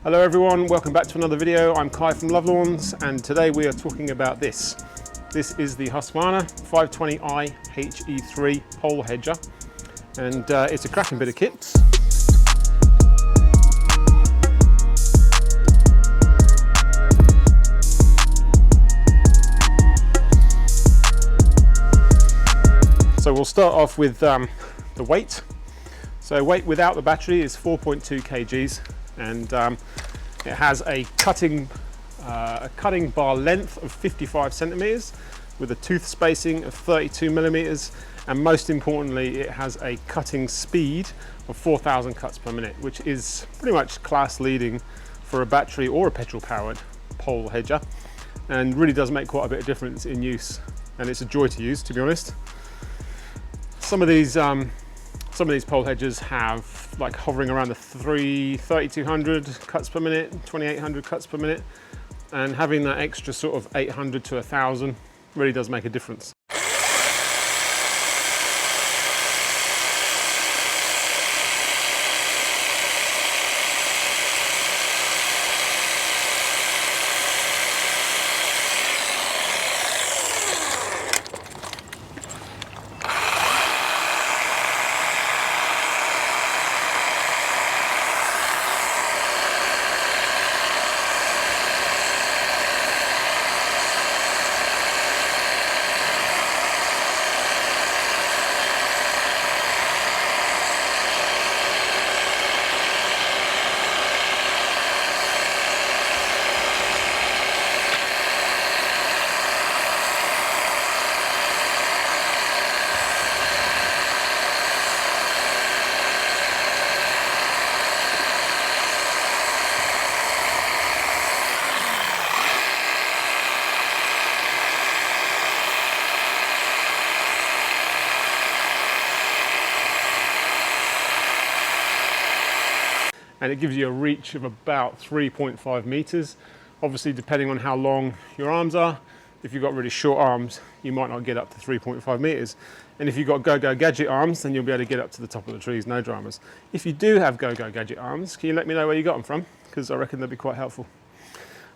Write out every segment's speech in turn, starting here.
Hello everyone, welcome back to another video. I'm Kai from Lovelawns and today we are talking about this. This is the Husqvarna 520iHE3 pole hedger and it's a cracking bit of kit. So we'll start off with the weight. So weight without the battery is 4.2 kgs and it has a cutting bar length of 55 centimeters with a tooth spacing of 32 millimeters, and most importantly it has a cutting speed of 4,000 cuts per minute, which is pretty much class leading for a battery or a petrol powered pole hedger, and really does make quite a bit of difference in use, and it's a joy to use, to be honest. Some of these pole hedgers have like hovering around the 3,200 cuts per minute, 2,800 cuts per minute, and having that extra sort of 800 to 1,000 really does make a difference. And it gives you a reach of about 3.5 meters. Obviously, depending on how long your arms are, if you've got really short arms, you might not get up to 3.5 meters. And if you've got Go-Go Gadget arms, then you'll be able to get up to the top of the trees, no dramas. If you do have Go-Go Gadget arms, can you let me know where you got them from? Because I reckon they'd be quite helpful.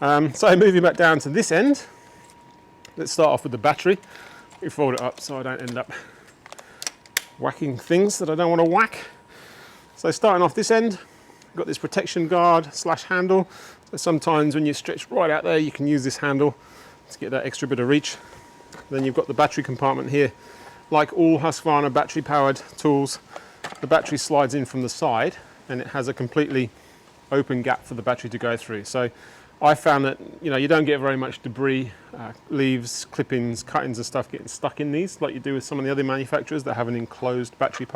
So moving back down to this end, let's start off with the battery. We fold it up so I don't end up whacking things that I don't want to whack. So starting off this end, got this protection guard / handle. So sometimes when you stretch right out there, you can use this handle to get that extra bit of reach. Then you've got the battery compartment here. Like all Husqvarna battery powered tools, the battery slides in from the side and it has a completely open gap for the battery to go through. So I found that you don't get very much debris, leaves, clippings, cuttings and stuff getting stuck in these like you do with some of the other manufacturers that have an enclosed battery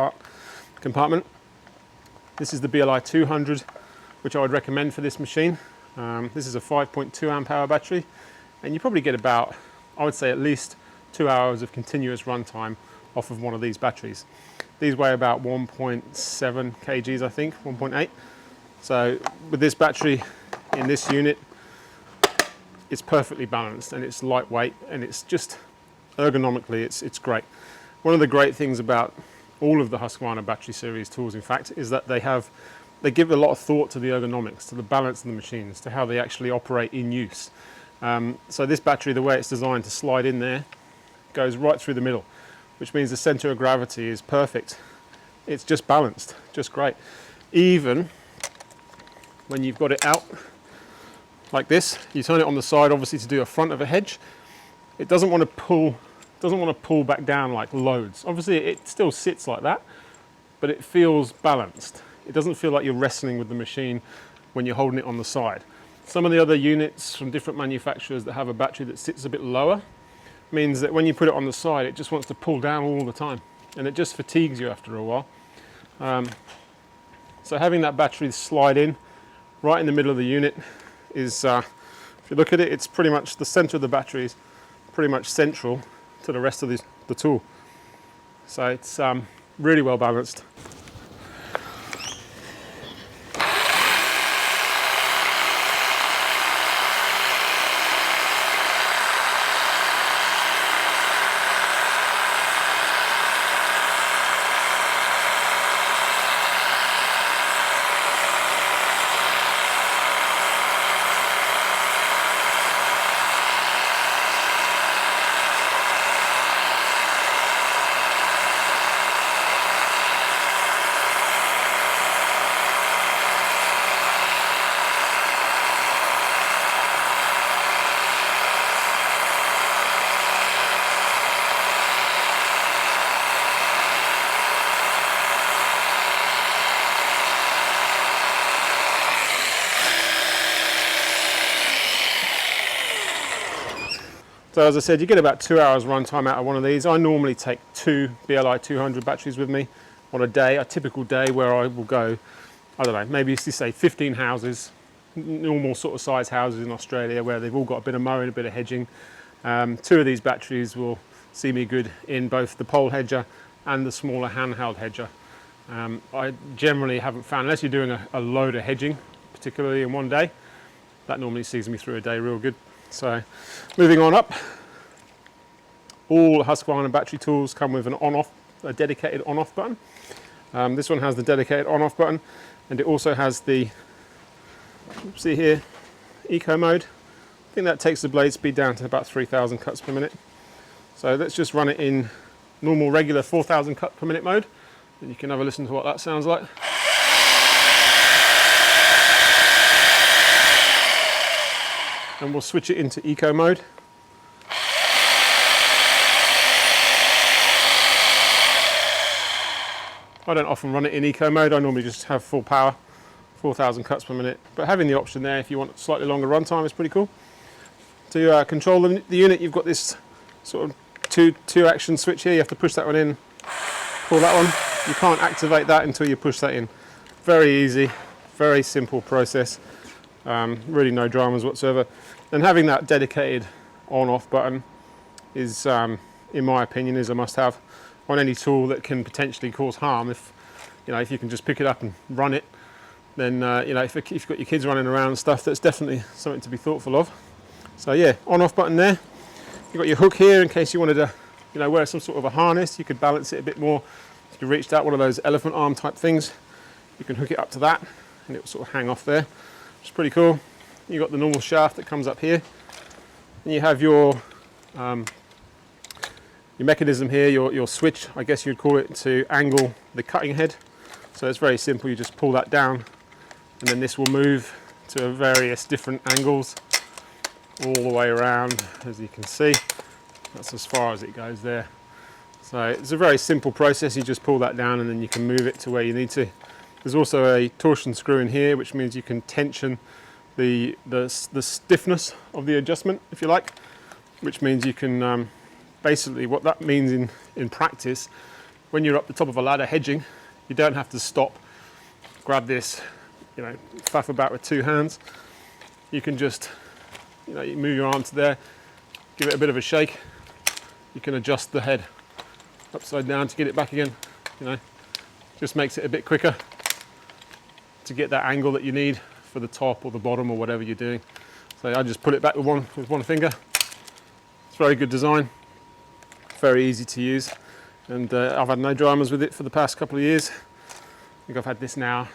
compartment. This is the BLI 200, which I would recommend for this machine. This is a 5.2 amp hour battery, and you probably get about, I would say, at least 2 hours of continuous runtime off of one of these batteries. These weigh about 1.7 kgs, I think, 1.8. So with this battery in this unit, it's perfectly balanced and it's lightweight and it's just ergonomically, it's great. One of the great things about all of the Husqvarna battery series tools, in fact, is that they give a lot of thought to the ergonomics, to the balance of the machines, to how they actually operate in use. So this battery, the way it's designed to slide in there, goes right through the middle, which means the center of gravity is perfect. It's just balanced, just great. Even when you've got it out like this, you turn it on the side, obviously to do a front of a hedge, it doesn't want to pull back down like loads. Obviously it still sits like that, but it feels balanced. It doesn't feel like you're wrestling with the machine when you're holding it on the side. Some of the other units from different manufacturers that have a battery that sits a bit lower means that when you put it on the side, it just wants to pull down all the time and it just fatigues you after a while. So having that battery slide in right in the middle of the unit is, if you look at it, it's pretty much the center of the battery is pretty much central to the rest of the tool. So it's really well balanced. So as I said, you get about 2 hours runtime out of one of these. I normally take 2 BLI 200 batteries with me on a day, a typical day where I will go, I don't know, maybe say 15 houses, normal sort of size houses in Australia where they've all got a bit of mowing, a bit of hedging. 2 of these batteries will see me good in both the pole hedger and the smaller handheld hedger. I generally haven't found, unless you're doing a load of hedging, particularly in one day, that normally sees me through a day real good. So moving on up, all Husqvarna battery tools come with an on-off, a dedicated on-off button. This one has the dedicated on-off button, and it also has the, see here, eco mode. I think that takes the blade speed down to about 3,000 cuts per minute. So let's just run it in normal regular 4,000 cut per minute mode, and you can have a listen to what that sounds like. And we'll switch it into eco mode. I don't often run it in eco mode, I normally just have full power, 4,000 cuts per minute. But having the option there if you want slightly longer runtime is pretty cool. To control the unit, you've got this sort of two action switch here. You have to push that one in, pull that one. You can't activate that until you push that in. Very easy, very simple process. Really no dramas whatsoever. And having that dedicated on-off button is, in my opinion, is a must-have on any tool that can potentially cause harm. If you can just pick it up and run it, then if you've got your kids running around and stuff, that's definitely something to be thoughtful of. So yeah, on-off button there. You've got your hook here in case you wanted to, wear some sort of a harness. You could balance it a bit more. If you reached out one of those elephant arm type things, you can hook it up to that, and it will sort of hang off there. Which is pretty cool. You've got the normal shaft that comes up here, and you have your mechanism here, your switch, I guess you'd call it, to angle the cutting head. So it's very simple. You just pull that down, and then this will move to various different angles all the way around, as you can see. That's as far as it goes there. So it's a very simple process. You just pull that down, and then you can move it to where you need to. There's also a torsion screw in here, which means you can tension the stiffness of the adjustment, if you like, which means you can basically, what that means in practice, when you're up the top of a ladder hedging, you don't have to stop, grab this, faff about with 2 hands. You can just, you move your arm to there, give it a bit of a shake. You can adjust the head upside down to get it back again. Just makes it a bit quicker to get that angle that you need for the top or the bottom or whatever you're doing. So I just put it back with one finger. It's very good design, very easy to use, and I've had no dramas with it for the past couple of years. I think I've had this now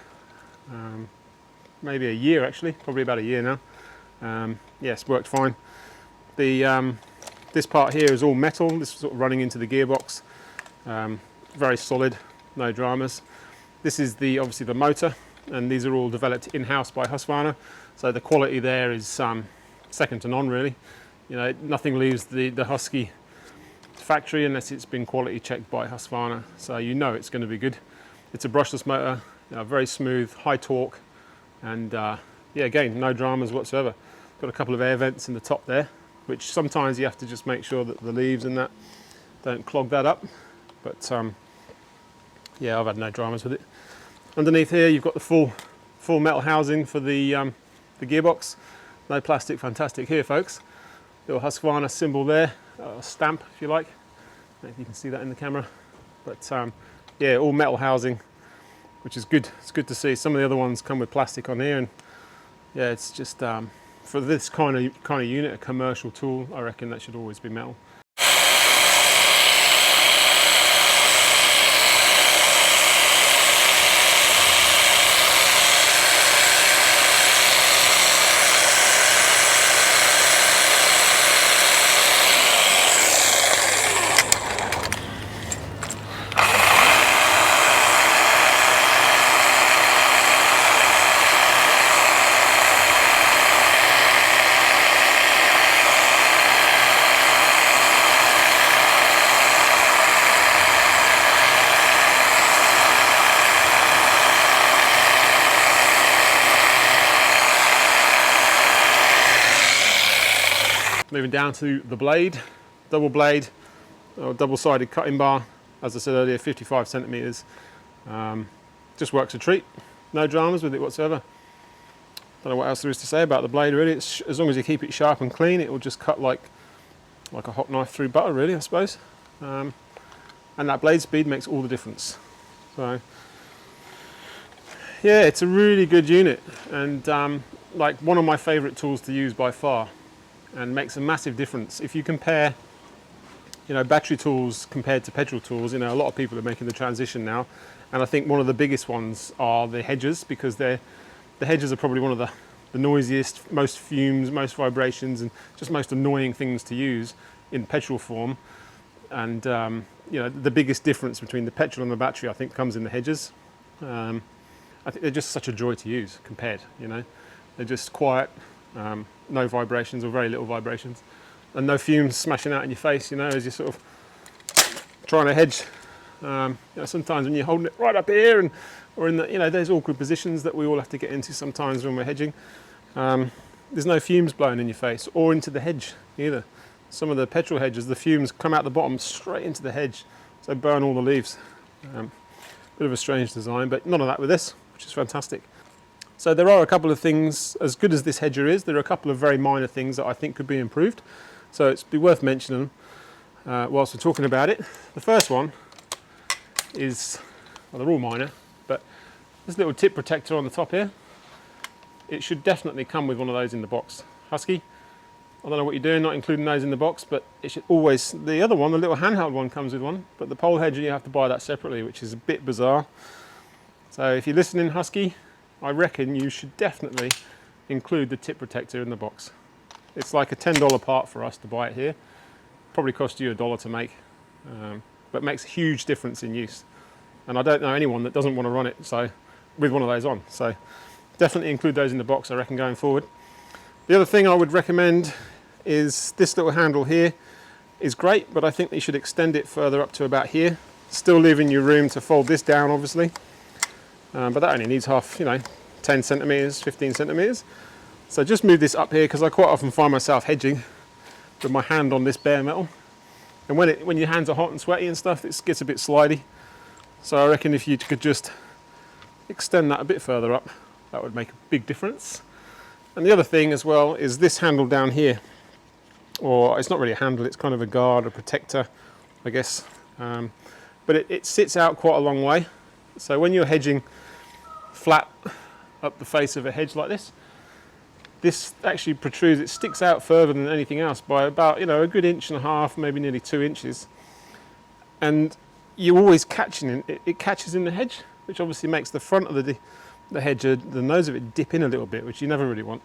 maybe a year, actually, probably about a year now. Yes, worked fine. This part here is all metal. This is sort of running into the gearbox. Very solid, no dramas. This is obviously the motor, and these are all developed in-house by Husqvarna, so the quality there is second to none, really. Nothing leaves the Husky factory unless it's been quality checked by Husqvarna, so it's going to be good. It's a brushless motor, very smooth, high torque, and again, no dramas whatsoever. Got a couple of air vents in the top there, which sometimes you have to just make sure that the leaves and that don't clog that up, but I've had no dramas with it. Underneath here you've got the full metal housing for the gearbox. No plastic, fantastic here, folks. Little Husqvarna symbol there, a stamp if you like. I don't know if you can see that in the camera, but all metal housing, which is good. It's good to see. Some of the other ones come with plastic on here, and it's just for this kind of unit, a commercial tool, I reckon that should always be metal. Moving down to the blade, double blade, or double-sided cutting bar. As I said earlier, 55 centimeters. Just works a treat. No dramas with it whatsoever. Don't know what else there is to say about the blade really. It's, as long as you keep it sharp and clean, it will just cut like a hot knife through butter really, I suppose. And that blade speed makes all the difference. So yeah, it's a really good unit, and like one of my favorite tools to use by far, and makes a massive difference. If you compare, you know, battery tools compared to petrol tools, you know, a lot of people are making the transition now, and I think one of the biggest ones are the Hedgers, because the Hedgers are probably one of the noisiest, most fumes, most vibrations, and just most annoying things to use in petrol form. And you know, the biggest difference between the petrol and the battery, I think, comes in the Hedgers. I think they're just such a joy to use compared, you know. They're just quiet, no vibrations or very little vibrations, and no fumes smashing out in your face, you know, as you're sort of trying to hedge. You know, sometimes when you're holding it right up here, and or in the, you know, there's awkward positions that we all have to get into sometimes when we're hedging. There's no fumes blowing in your face or into the hedge either. Some of the petrol hedges, the fumes come out the bottom straight into the hedge, so burn all the leaves. Bit of a strange design, but none of that with this, which is fantastic. So there are a couple of things, as good as this Hedger is, there are a couple of very minor things that I think could be improved. So it's be worth mentioning whilst we're talking about it. The first one is, well, they're all minor, but this little tip protector on the top here, it should definitely come with one of those in the box. Husky, I don't know what you're doing not including those in the box, but it should always, the other one, the little handheld one, comes with one, but the pole Hedger you have to buy that separately, which is a bit bizarre. So if you're listening, Husky, I reckon you should definitely include the tip protector in the box. It's like a $10 part for us to buy it here. Probably cost you $1 to make, but makes a huge difference in use. And I don't know anyone that doesn't want to run it so with one of those on. So definitely include those in the box, I reckon, going forward. The other thing I would recommend is this little handle here is great, but I think you should extend it further up to about here. Still leaving you room to fold this down, obviously. But that only needs half, you know, 10 centimeters, 15 centimeters. So just move this up here, because I quite often find myself hedging with my hand on this bare metal. And when your hands are hot and sweaty and stuff, it gets a bit slidey. So I reckon if you could just extend that a bit further up, that would make a big difference. And the other thing as well is this handle down here, or it's not really a handle, it's kind of a guard, a protector, I guess. But it sits out quite a long way. So when you're hedging flat up the face of a hedge like this, this actually protrudes, it sticks out further than anything else by about, you know, a good 1.5 inches, maybe nearly 2 inches. And you're always catching it, it catches in the hedge, which obviously makes the front of the hedge, the nose of it, dip in a little bit, which you never really want.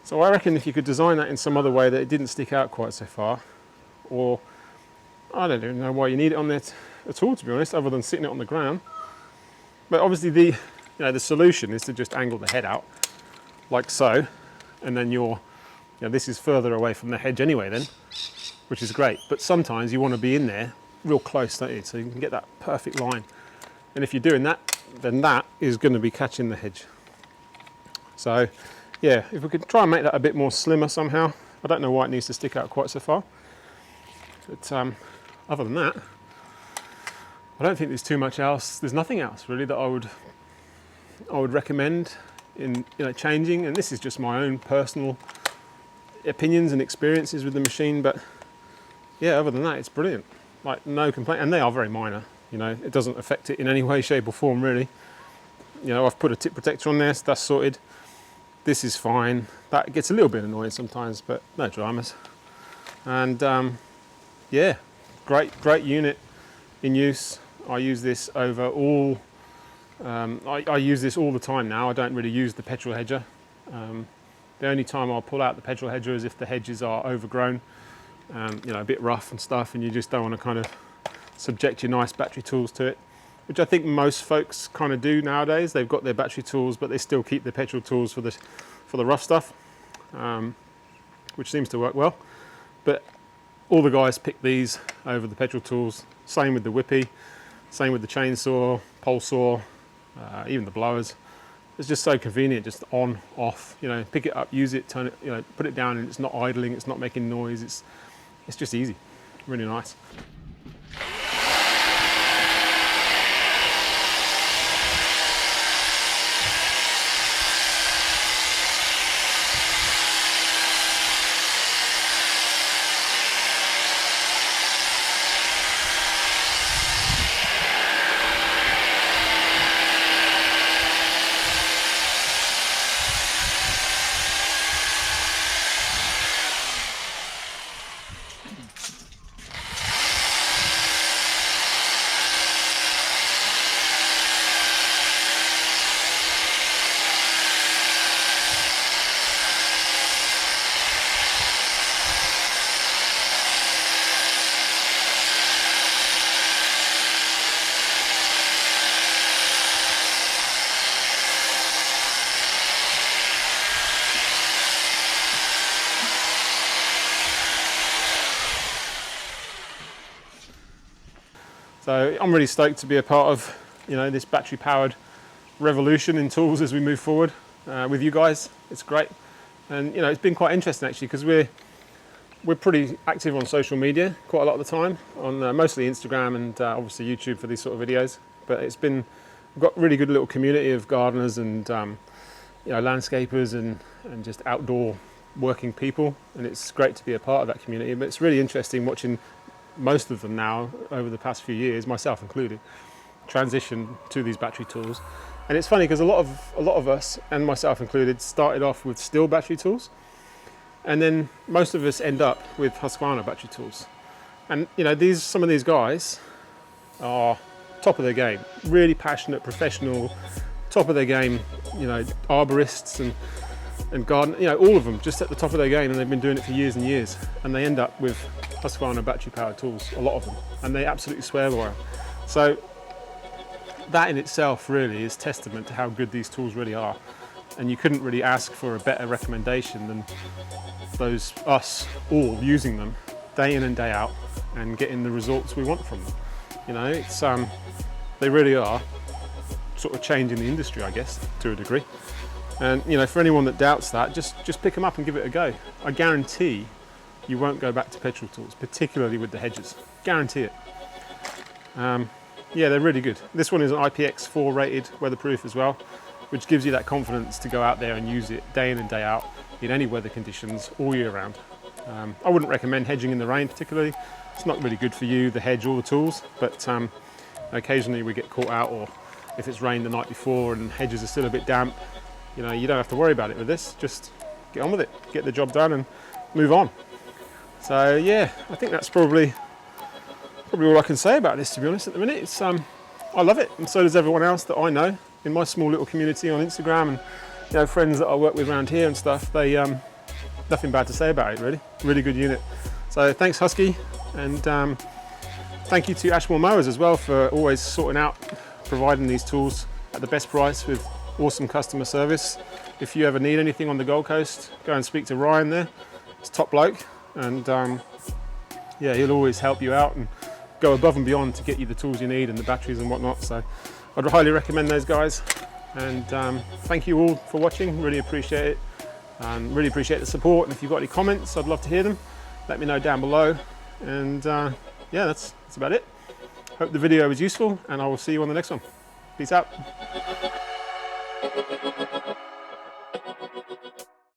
So I reckon if you could design that in some other way that it didn't stick out quite so far, or I don't even know why you need it on there at all, to be honest, other than sitting it on the ground. But obviously the solution is to just angle the head out like so, and then this is further away from the hedge anyway then, which is great. But sometimes you want to be in there real close, don't you, so you can get that perfect line. And if you're doing that, then that is going to be catching the hedge. So yeah, if we could try and make that a bit more slimmer somehow. I don't know why it needs to stick out quite so far, but other than that, I don't think there's too much else. There's nothing else really that I would recommend in changing. And this is just my own personal opinions and experiences with the machine. But yeah, other than that, it's brilliant. Like, no complaint, and they are very minor. You know, it doesn't affect it in any way, shape, or form really. You know, I've put a tip protector on there, so that's sorted. This is fine. That gets a little bit annoying sometimes, but no dramas. And yeah, great unit in use. I use this over all. I use this all the time now. I don't really use the petrol hedger. The only time I'll pull out the petrol hedger is if the hedges are overgrown, a bit rough and stuff, and you just don't want to kind of subject your nice battery tools to it, which I think most folks kind of do nowadays. They've got their battery tools, but they still keep their petrol tools for the rough stuff, which seems to work well. But all the guys pick these over the petrol tools. Same with the whippy, same with the chainsaw, pole saw, even the blowers. It's just so convenient, just on, off, you know, pick it up, use it, turn it, you know, put it down, and it's not idling, it's not making noise, it's just easy, really nice. So I'm really stoked to be a part of, you know, this battery-powered revolution in tools as we move forward with you guys. It's great, and you know, it's been quite interesting actually, because we're pretty active on social media quite a lot of the time, on mostly Instagram and obviously YouTube for these sort of videos. But we've got a really good little community of gardeners and you know, landscapers and just outdoor working people, and it's great to be a part of that community. But it's really interesting watching most of them now, over the past few years, myself included, transition to these battery tools. And it's funny because a lot of us, and myself included, started off with Stihl battery tools, and then most of us end up with Husqvarna battery tools. And you know, some of these guys are top of their game, really passionate, professional, top of their game, you know, arborists and garden, you know, all of them just at the top of their game, and they've been doing it for years and years, and they end up with Husqvarna battery powered tools, a lot of them, and they absolutely swear by them. So that in itself really is testament to how good these tools really are, and you couldn't really ask for a better recommendation than us all using them day in and day out and getting the results we want from them. You know, it's they really are sort of changing the industry, I guess, to a degree. And you know, for anyone that doubts that, just pick them up and give it a go. I guarantee you won't go back to petrol tools, particularly with the hedges. Guarantee it. Yeah, they're really good. This one is an IPX4 rated, weatherproof as well, which gives you that confidence to go out there and use it day in and day out in any weather conditions all year round. I wouldn't recommend hedging in the rain particularly. It's not really good for you, the hedge or the tools, but occasionally we get caught out, or if it's rained the night before and hedges are still a bit damp, you know, you don't have to worry about it with this. Just get on with it, get the job done and move on. So yeah, I think that's probably all I can say about this, to be honest, at the minute. It's I love it, and so does everyone else that I know in my small little community on Instagram, and you know, friends that I work with around here and stuff. They nothing bad to say about it, really. Really good unit. So thanks Husky, and thank you to Ashmore Mowers as well for always sorting out, providing these tools at the best price with awesome customer service. If you ever need anything on the Gold Coast, go and speak to Ryan there. He's top bloke, and yeah, he'll always help you out and go above and beyond to get you the tools you need and the batteries and whatnot. So I'd highly recommend those guys, and thank you all for watching. Really appreciate it, and really appreciate the support. And if you've got any comments, I'd love to hear them. Let me know down below, and yeah, that's about it. Hope the video was useful, and I will see you on the next one. Peace out.